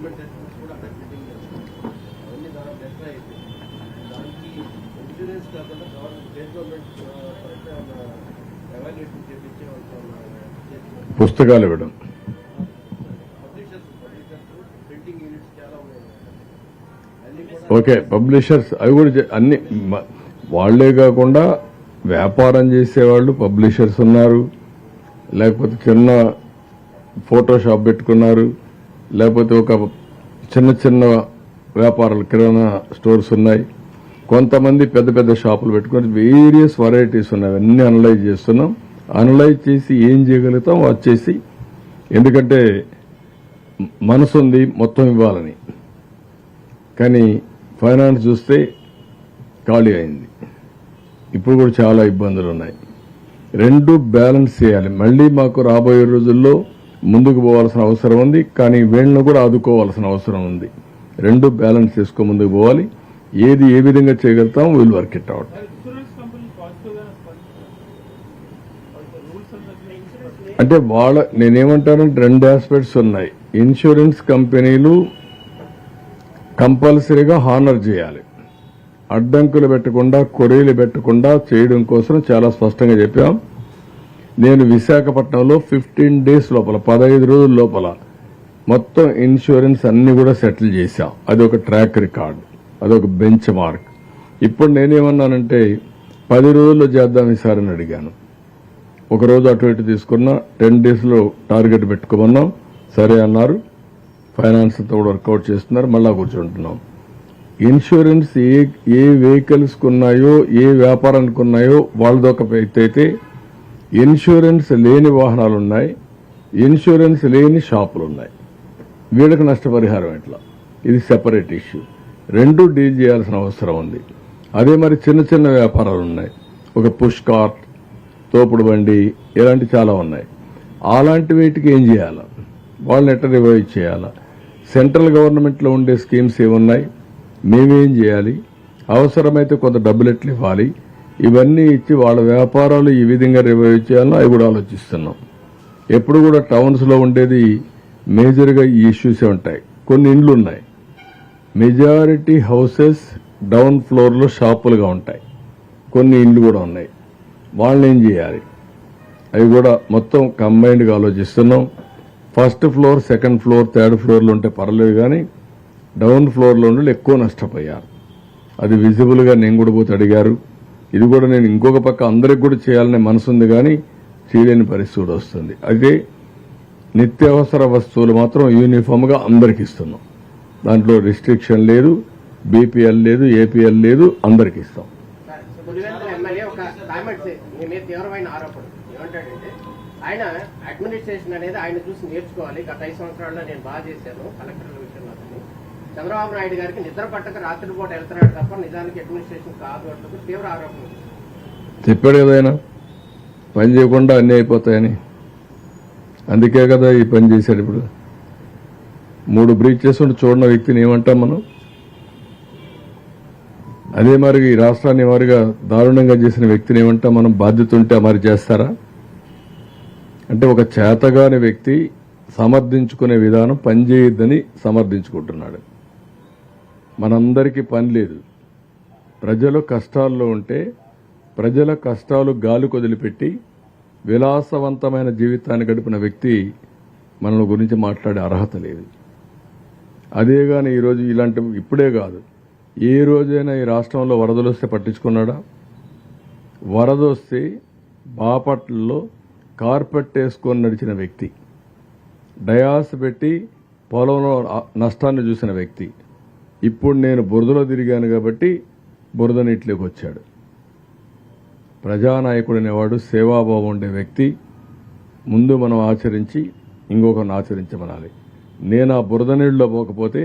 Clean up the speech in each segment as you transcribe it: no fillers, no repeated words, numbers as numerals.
Government estimates కూడా అక్కడ building అవన్నీ దాదాపు బెటర్ అయిపోయింది. దానికి ఇన్సూరెన్స్ కాకుండా గవర్నమెంట్ స్టేట్ గవర్నమెంట్ ఎవాల్యుయేషన్ చేయించే పుస్తకాలు ఇవ్వడం, పబ్లిషర్స్ ప్రింటింగ్ యూనిట్స్ చాలా ఉన్నాయి. ఓకే పబ్లిషర్స్ అవి కూడా అన్ని వాళ్లే కాకుండా వ్యాపారం చేసేవాళ్ళు పబ్లిషర్స్ ఉన్నారు, లేకపోతే చిన్న ఫోటోషాప్ పెట్టుకున్నారు, లేకపోతే ఒక చిన్న చిన్న వ్యాపారాలు కిరాణా స్టోర్స్ ఉన్నాయి, కొంతమంది పెద్ద పెద్ద షాపులు పెట్టుకుని వేరియస్ వెరైటీస్ ఉన్నాయి. అన్ని అనలైజ్ చేస్తున్నాం. అనలైజ్ చేసి ఏం చేయగలుగుతాం వచ్చేసి, ఎందుకంటే మనసు ఉంది మొత్తం ఇవ్వాలని, కానీ ఫైనాన్స్ చూస్తే ఖాళీ అయింది. ఇప్పుడు కూడా చాలా ఇబ్బందులు ఉన్నాయి. రెండు బ్యాలెన్స్ చేయాలి. మళ్లీ మాకు రాబోయే రోజుల్లో ముందుకు పోవాల్సిన అవసరం ఉంది, కానీ వీళ్ళను కూడా ఆదుకోవాల్సిన అవసరం ఉంది. రెండు బ్యాలెన్స్ చేసుకో ముందుకు పోవాలి. ఏది ఏ విధంగా చేయగలుగుతాం విల్ వర్క్ ఇట్ అవుట్. అంటే నేనేమంటానంటే రెండు ఆస్పెక్ట్స్ ఉన్నాయి. ఇన్సూరెన్స్ కంపెనీలు కంపల్సరీగా హానర్ చేయాలి. అడ్డంకులు పెట్టకుండా కొరీలు పెట్టకుండా చేయడం కోసం చాలా స్పష్టంగా చెప్పాం. నేను విశాఖపట్నంలో 15 days లోపల 15 రోజుల లోపల మొత్తం ఇన్సూరెన్స్ అన్ని కూడా సెటిల్ చేశాం. అదొక ట్రాక్ రికార్డ్, అదొక బెంచ్ మార్క్. ఇప్పుడు నేనేమన్నానంటే 10 రోజుల్లో చేద్దాం ఈసారి అని అడిగాను. ఒక రోజు అటు ఇటు తీసుకున్నా 10 days టార్గెట్ పెట్టుకోమన్నాం. సరే అన్నారు. ఫైనాన్స్ అంతా కూడా వర్కౌట్ చేస్తున్నారు. మళ్ళా కూర్చుంటున్నాం. ఇన్సూరెన్స్ ఏ వెహికల్స్ ఉన్నాయో ఏ వ్యాపారానికి ఉన్నాయో వాళ్ళదొక అయితే, ఇన్సూరెన్స్ లేని వాహనాలు ఉన్నాయి, ఇన్సూరెన్స్ లేని షాపులు ఉన్నాయి. వీళ్ళకి నష్టపరిహారం ఎట్లా? ఇది సెపరేట్ ఇష్యూ. రెండు డీల్ చేయాల్సిన అవసరం ఉంది. అదే మరి చిన్న చిన్న వ్యాపారాలు ఉన్నాయి. ఒక పుష్ కార్ట్, తోపుడు బండి, ఇలాంటి చాలా ఉన్నాయి. అలాంటి వీటికి ఏం చేయాలా? వాళ్ళని ఎట్లా రివైవ్ చేయాలా? సెంట్రల్ గవర్నమెంట్లో ఉండే స్కీమ్స్ ఏమున్నాయి, మేమేం చేయాలి, అవసరమైతే కొంత డబ్బులు ఎట్లు ఇవ్వాలి, ఇవన్నీ ఇచ్చి వాళ్ళ వ్యాపారాలు ఈ విధంగా రివైవ్ చేయాలో అవి కూడా ఆలోచిస్తున్నాం. ఎప్పుడు కూడా టౌన్స్ లో ఉండేది మేజర్గా ఈ ఇష్యూసే ఉంటాయి. కొన్ని ఇండ్లు ఉన్నాయి, మెజారిటీ హౌసెస్ డౌన్ ఫ్లోర్ లో షాపులుగా ఉంటాయి. కొన్ని ఇండ్లు కూడా ఉన్నాయి. వాళ్ళని ఏం చేయాలి? అవి కూడా మొత్తం కంబైన్డ్ గా ఆలోచిస్తున్నాం. First floor, second floor, third ఫ్లోర్లు ఉంటే పర్లేదు, కానీ డౌన్ ఫ్లోర్లో ఉండి ఎక్కువ నష్టపోయారు. అది విజిబుల్ గా నేను కూడా పోతే అడిగారు. ఇది కూడా నేను ఇంకొక పక్క అందరికి కూడా చేయాలనే మనసు ఉంది, కానీ చేయలేని పరిస్థితి వస్తుంది. అయితే నిత్యావసర వస్తువులు మాత్రం యూనిఫామ్ గా అందరికి ఇస్తున్నాం. దాంట్లో రిస్ట్రిక్షన్ లేదు, బీపీఎల్ లేదు, ఏపీఎల్ లేదు, అందరికి ఇస్తాం. ఆయన అడ్మినిస్ట్రేషన్ అనేది ఆయన చూసి నేర్చుకోవాలి. గత 5 సంవత్సరాల్లో నేను బాగా చేశాను కలెక్టర్ల విషయంలో. చంద్రబాబు నాయుడు గారికి నిద్ర పట్టక రాత్రిపూట వెళ్తున్నాడు తప్ప నిజానికి అడ్మినిస్ట్రేషన్ కాదు అంటూ తీవ్ర ఆరోపణ చెప్పాడు కదా ఆయన. పని చేయకుండా అన్నీ అయిపోతాయని. అందుకే కదా ఈ పని చేశాడు. ఇప్పుడు 3 బ్రీచెస్ ఉండి చూడని వ్యక్తిని ఏమంటాం మనం? అదే మరి ఈ రాష్ట్రాన్ని వారిగా దారుణంగా చేసిన వ్యక్తిని ఏమంటాం మనం? బాధ్యత ఉంటే మరి చేస్తారా? అంటే ఒక చేతగాని వ్యక్తి సమర్థించుకునే విధానం పనిచేయొద్దని సమర్థించుకుంటున్నాడు. మనందరికీ పని లేదు. ప్రజలు కష్టాల్లో ఉంటే ప్రజల కష్టాలు గాలి కొదిలిపెట్టి విలాసవంతమైన జీవితాన్ని గడిపిన వ్యక్తి మన గురించి మాట్లాడే అర్హత లేదు. అదే గాని ఈరోజు ఇలాంటి ఇప్పుడే కాదు, ఏ రోజైనా ఈ రాష్ట్రంలో వరదలు వస్తే పట్టించుకున్నాడా? వరద వస్తే బాపట్లలో కార్పెట్ వేసుకొని నడిచిన వ్యక్తి, డయాస్ పెట్టి పొలంలో నష్టాన్ని చూసిన వ్యక్తి, ఇప్పుడు నేను బురదలో తిరిగాను కాబట్టి బురద నీటిలోకి వచ్చాడు. ప్రజానాయకుడు అనేవాడు సేవాభావం ఉండే వ్యక్తి. ముందు మనం ఆచరించి ఇంకొకరిని ఆచరించమనాలి. నేను ఆ బురద నీళ్ళలో పోకపోతే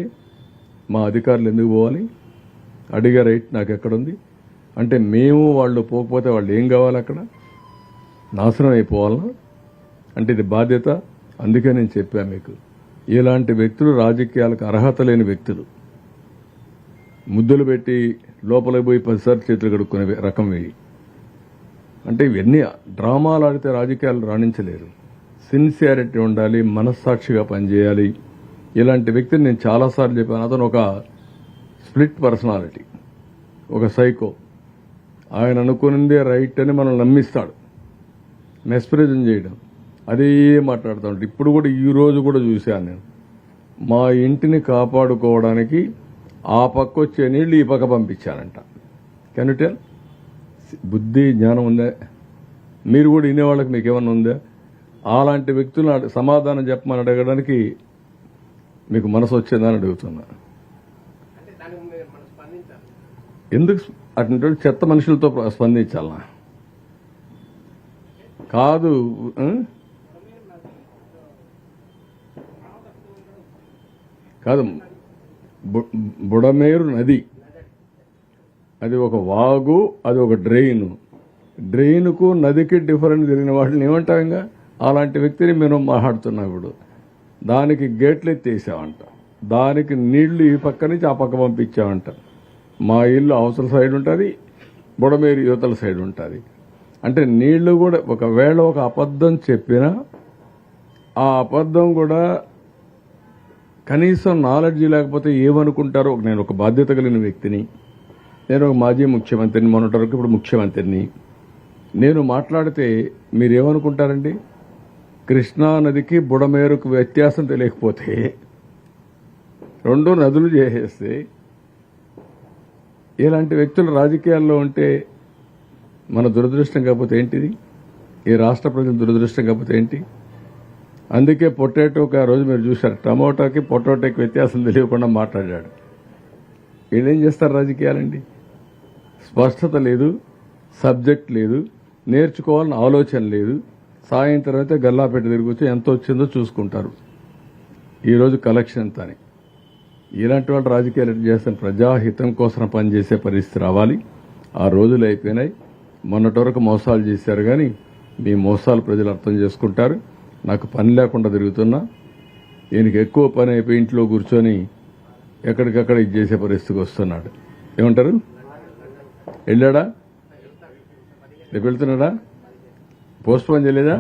మా అధికారులు ఎందుకు పోవాలి? అడిగా రైట్ నాకు ఎక్కడుంది అంటే, మేము వాళ్ళు పోకపోతే వాళ్ళు ఏం కావాలి? అక్కడ నాశనం అయిపోవాలనా? అంటే ఇది బాధ్యత. అందుకే నేను చెప్పాను మీకు, ఇలాంటి వ్యక్తులు రాజకీయాలకు అర్హత లేని వ్యక్తులు. ముద్దులు పెట్టి లోపలికి పోయి 10 సార్లు చేతులు కడుక్కునే రకం ఇవి. అంటే ఇవన్నీ డ్రామాలు ఆడితే రాజకీయాలు రాణించలేరు. సిన్సియారిటీ ఉండాలి, మనస్సాక్షిగా పనిచేయాలి. ఇలాంటి వ్యక్తిని నేను చాలాసార్లు చెప్పాను. అతను ఒక స్ప్లిట్ పర్సనాలిటీ, ఒక సైకో. ఆయన అనుకున్నదే రైట్ అని మనం నమ్మిస్తాడు, మెస్ప్రైజం చేయడం, అదే మాట్లాడుతూ ఉంటాడు. ఇప్పుడు కూడా ఈ రోజు కూడా చూశాను నేను. మా ఇంటిని కాపాడుకోవడానికి ఆ పక్క వచ్చే నీళ్లు ఈ పక్క పంపించానంట. Can you tell? బుద్ధి జ్ఞానం ఉందా? మీరు కూడా వినేవాళ్ళకి మీకు ఏమన్నా ఉందా? అలాంటి వ్యక్తులను సమాధానం చెప్పమని అడగడానికి మీకు మనసు వచ్చిందని అడుగుతున్నా. అంటే దానికి మనం స్పందించాలి. ఎందుకు అటువంటి చెత్త మనుషులతో స్పందించాలనా? కాదు. కాదు, బుడమేరు నది అది ఒక వాగు, అది ఒక డ్రెయిన్కు నదికి డిఫరెంట్ జరిగిన వాటిని ఏమంటాం? ఇంకా అలాంటి వ్యక్తిని మేము మాట్లాడుతున్నాం. ఇప్పుడు దానికి గేట్లు ఎత్తేసామంట, దానికి నీళ్లు ఈ పక్క నుంచి ఆ పక్క పంపించామంట. మా ఇల్లు అవతల సైడ్ ఉంటుంది, బుడమేరు యువతల సైడ్ ఉంటుంది. అంటే నీళ్లు కూడా ఒకవేళ ఒక అబద్ధం చెప్పినా ఆ అబద్ధం కూడా కనీసం నాలెడ్జ్ లేకపోతే ఏమనుకుంటారో. నేను ఒక బాధ్యత కలిగిన వ్యక్తిని, నేను ఒక మాజీ ముఖ్యమంత్రిని, మొన్నటి వరకు ఇప్పుడు ముఖ్యమంత్రిని. నేను మాట్లాడితే మీరేమనుకుంటారండి? కృష్ణా నదికి బుడమేరుకు వ్యత్యాసం తెలియకపోతే రెండు నదులు చేసేస్తే ఇలాంటి వ్యక్తులు రాజకీయాల్లో ఉంటే మన దురదృష్టం కాకపోతే ఏంటిది? ఈ రాష్ట్ర ప్రజల దురదృష్టం కాకపోతే ఏంటి? అందుకే పొటాటోకి ఆ రోజు మీరు చూశారు, టమోటాకి పొటాటోకి వ్యత్యాసం తెలియకుండా మాట్లాడాడు. వీళ్ళేం చేస్తారు రాజకీయాలండి? స్పష్టత లేదు, సబ్జెక్ట్ లేదు, నేర్చుకోవాలని ఆలోచన లేదు. సాయంత్రం అయితే గల్లాపెట్ట తిరిగి ఎంత వచ్చిందో చూసుకుంటారు. ఈరోజు కలెక్షన్ ఎంత అని. ఇలాంటి వాళ్ళు రాజకీయాలు చేస్తాను. ప్రజాహితం కోసం పనిచేసే పరిస్థితి రావాలి. ఆ రోజులు అయిపోయినాయి. మొన్నటి వరకు మోసాలు చేశారు, కానీ మీ మోసాలు ప్రజలు అర్థం చేసుకుంటారు. నాకు పని లేకుండా తిరుగుతున్నా, ఈయనకి ఎక్కువ పని అయిపోయి ఇంట్లో కూర్చొని ఎక్కడికక్కడ ఇది చేసే పరిస్థితికి వస్తున్నాడు. ఏమంటారు? వెళ్ళాడా? రేపు వెళ్తున్నాడా? పోస్ట్ పోన్ చేయలేదా?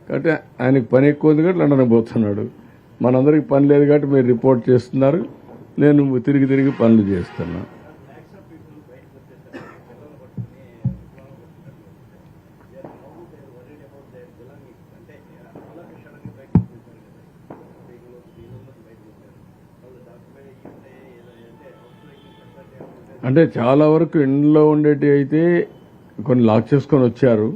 కాబట్టి ఆయనకి పని ఎక్కువ ఉంది కాబట్టి లండన్కి పోతున్నాడు. మనందరికి పని లేదు కాబట్టి మీరు రిపోర్ట్ చేస్తున్నారు, నేను తిరిగి తిరిగి పనులు చేస్తున్నా. అంటే చాలా వరకు ఇంట్లో ఉండేటి అయితే కొన్ని లాక్ చేసుకొని వచ్చారు.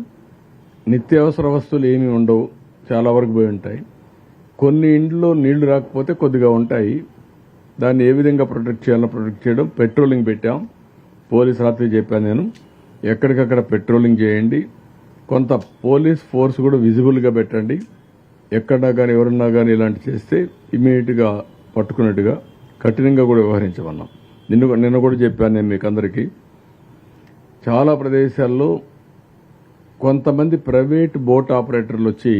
నిత్యావసర వస్తువులు ఏమీ ఉండవు, చాలా వరకు పోయి ఉంటాయి. కొన్ని ఇంట్లో నీళ్లు రాకపోతే కొద్దిగా ఉంటాయి. దాన్ని ఏ విధంగా ప్రొటెక్ట్ చేయాలో ప్రొటెక్ట్ చేయడం. పెట్రోలింగ్ పెట్టాం. పోలీస్ రాత్రి చెప్పాను నేను, ఎక్కడికక్కడ పెట్రోలింగ్ చేయండి. కొంత పోలీస్ ఫోర్స్ కూడా విజిబుల్గా పెట్టండి. ఎక్కడన్నా కానీ ఎవరన్నా కానీ ఇలాంటి చేస్తే ఇమీడియట్గా పట్టుకున్నట్టుగా కఠినంగా కూడా వ్యవహరించమన్నాం. నిన్న కూడా చెప్పాను నేను మీకు అందరికీ. చాలా ప్రదేశాల్లో కొంతమంది ప్రైవేట్ బోట్ ఆపరేటర్లు వచ్చి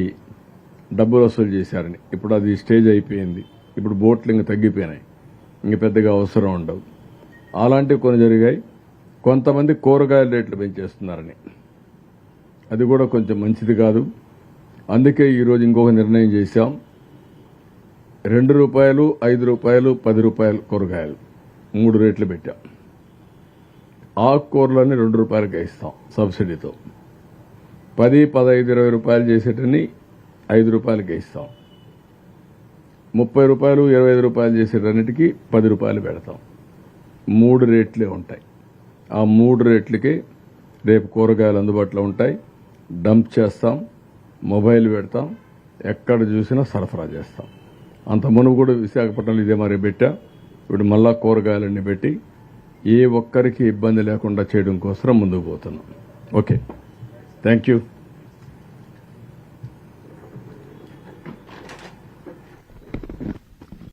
డబ్బులు వసూలు చేశారని. ఇప్పుడు అది స్టేజ్ అయిపోయింది. ఇప్పుడు బోట్లు ఇంక తగ్గిపోయినాయి, ఇంక పెద్దగా అవసరం ఉండవు. అలాంటివి కొన్ని జరిగాయి. కొంతమంది కూరగాయల రేట్లు పెంచేస్తున్నారని, అది కూడా కొంచెం మంచిది కాదు. అందుకే ఈరోజు ఇంకొక నిర్ణయం చేశాం. ₹2, ₹5, ₹10 కూరగాయలు 3 రేట్లు పెట్టాం. ఆకుకూరలని ₹2కే ఇస్తాం సబ్సిడీతో. 10, 15, ₹20 చేసేటని ₹5కే ఇస్తాం. ₹30, ₹25 చేసేటన్నిటికీ ₹10 పెడతాం. 3 రేట్లే ఉంటాయి. ఆ 3 రేట్లకే రేపు కూరగాయలు అందుబాటులో ఉంటాయి. డంప్ చేస్తాం, మొబైల్ పెడతాం, ఎక్కడ చూసినా సరఫరా చేస్తాం. అంత మునుపు కూడా విశాఖపట్నంలో ఇదే మరి పెట్టా. ఇప్పుడు మళ్ళా కూరగాయలన్నీ పెట్టి ఏ ఒక్కరికి ఇబ్బంది లేకుండా చేయడం కోసం ముందుకు పోతున్నాం. Okay, thank you.